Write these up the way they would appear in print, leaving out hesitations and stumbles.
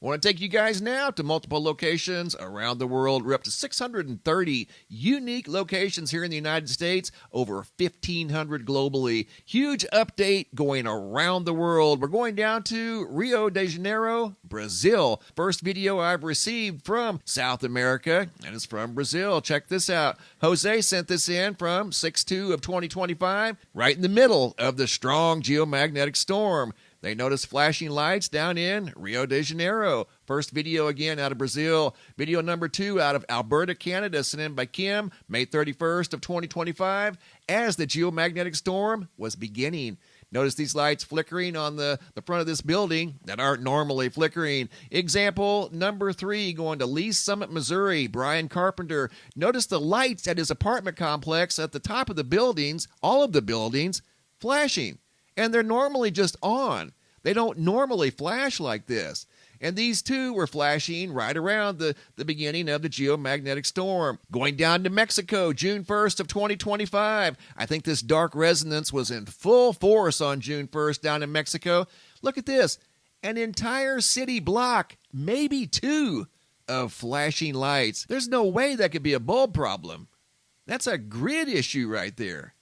I want to take you guys now to multiple locations around the world. We're up to 630 unique locations here in the United States, over 1,500 globally. Huge update going around the world. We're going down to Rio de Janeiro, Brazil. First video I've received from South America, and it's from Brazil. Check this out. Jose sent this in from 6/2 of 2025, right in the middle of the strong geomagnetic storm. They noticed flashing lights down in Rio de Janeiro. First video again out of Brazil. Video number 2 out of Alberta, Canada, sent in by Kim, May 31st of 2025, as the geomagnetic storm was beginning. Notice these lights flickering on the front of this building that aren't normally flickering. Example number 3, going to Lee Summit, Missouri. Brian Carpenter. Notice the lights at his apartment complex at the top of the buildings, all of the buildings, flashing. And they're normally just on. They don't normally flash like this. And these two were flashing right around the beginning of the geomagnetic storm. Going down to Mexico, June 1st of 2025. I think this dark resonance was in full force on June 1st down in Mexico. Look at this. An entire city block, maybe 2, of flashing lights. There's no way that could be a bulb problem. That's a grid issue right there.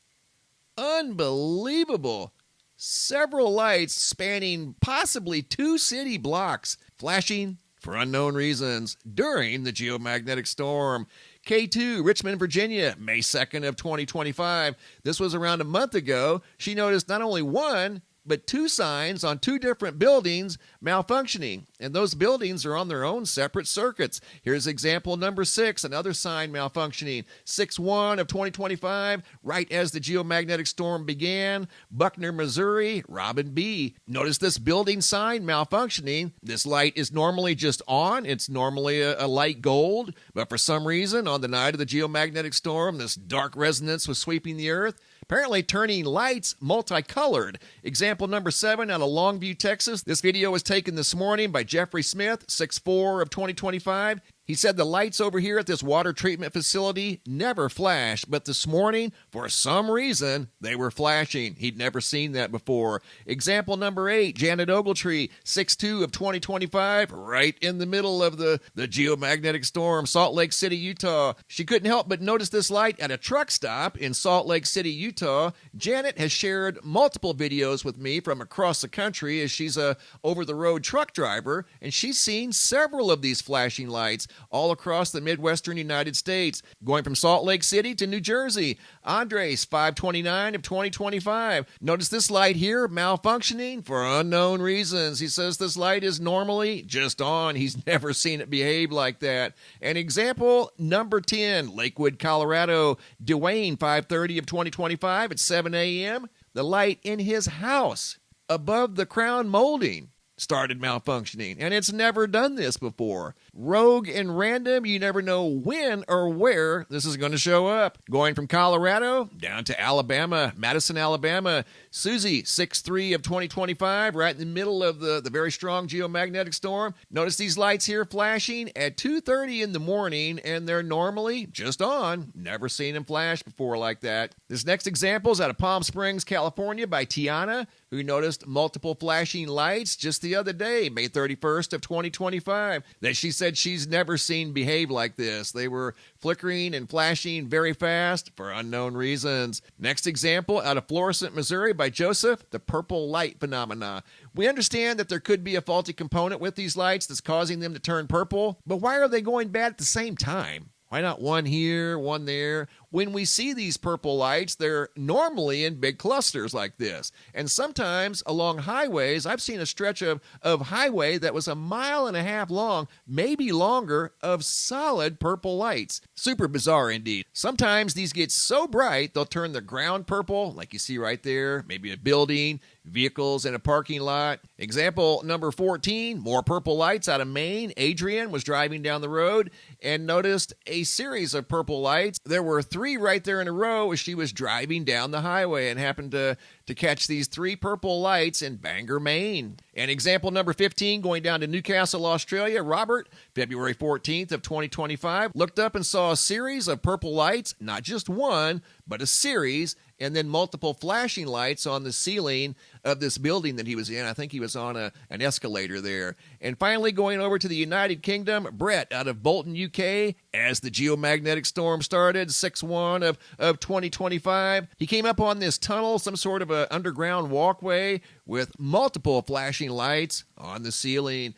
Unbelievable. Several lights spanning possibly 2 city blocks flashing for unknown reasons during the geomagnetic storm. K2, Richmond, Virginia, May 2nd of 2025. This was around a month ago. She noticed not only 1, but 2 signs on 2 different buildings malfunctioning, and those buildings are on their own separate circuits. Here's example number 6, another sign malfunctioning. 6/1 of 2025, right as the geomagnetic storm began. Buckner, Missouri, Robin B. Notice this building sign malfunctioning. This light is normally just on. It's normally a light gold, but for some reason, on the night of the geomagnetic storm, this dark resonance was sweeping the earth, apparently turning lights multicolored. Example number 7 out of Longview, Texas. This video was taken this morning by Jeffrey Smith, 6/4 of 2025. He said the lights over here at this water treatment facility never flash, but this morning, for some reason, they were flashing. He'd never seen that before. Example number 8, Janet Ogletree, 6/2 of 2025, right in the middle of the geomagnetic storm, Salt Lake City, Utah. She couldn't help but notice this light at a truck stop in Salt Lake City, Utah. Janet has shared multiple videos with me from across the country as she's a over-the-road truck driver, and she's seen several of these flashing lights all across the Midwestern United States, going from Salt Lake City to New Jersey. Andres, 5/29 of 2025. Notice this light here malfunctioning for unknown reasons. He says this light is normally just on. He's never seen it behave like that. And example number 10, Lakewood, Colorado. Dwayne, 5/30 of 2025 at 7 a.m. The light in his house above the crown molding started malfunctioning, and it's never done this before. Rogue and random, you never know when or where this is going to show up. Going from Colorado down to Alabama, Madison, Alabama. Susie, 6/3 of 2025, right in the middle of the very strong geomagnetic storm. Notice these lights here flashing at 2:30 in the morning, and they're normally just on. Never seen them flash before like that. This next example is out of Palm Springs, California by Tiana, who noticed multiple flashing lights just the other day, May 31st of 2025, that she said she's never seen behave like this. They were flickering and flashing very fast for unknown reasons. Next example out of Florissant, Missouri by Joseph, the purple light phenomena. We understand that there could be a faulty component with these lights that's causing them to turn purple, but why are they going bad at the same time? Why not one here, one there? When we see these purple lights, they're normally in big clusters like this. And sometimes along highways, I've seen a stretch of highway that was 1.5 miles long, maybe longer, of solid purple lights. Super bizarre indeed. Sometimes these get so bright, they'll turn the ground purple, like you see right there, maybe a building, vehicles in a parking lot. Example number 14, more purple lights out of Maine. Adrian was driving down the road and noticed a series of purple lights. There were 3 right there in a row as she was driving down the highway and happened to catch these 3 purple lights in Bangor, Maine. And example number 15, going down to Newcastle, Australia. Robert, February 14th of 2025, looked up and saw a series of purple lights, not just one, but a series, and then multiple flashing lights on the ceiling of this building that he was in. I think he was on an escalator there. And finally, going over to the United Kingdom, Brett out of Bolton, UK, as the geomagnetic storm started, 6/1 of 2025. He came up on this tunnel, some sort of an underground walkway with multiple flashing lights on the ceiling.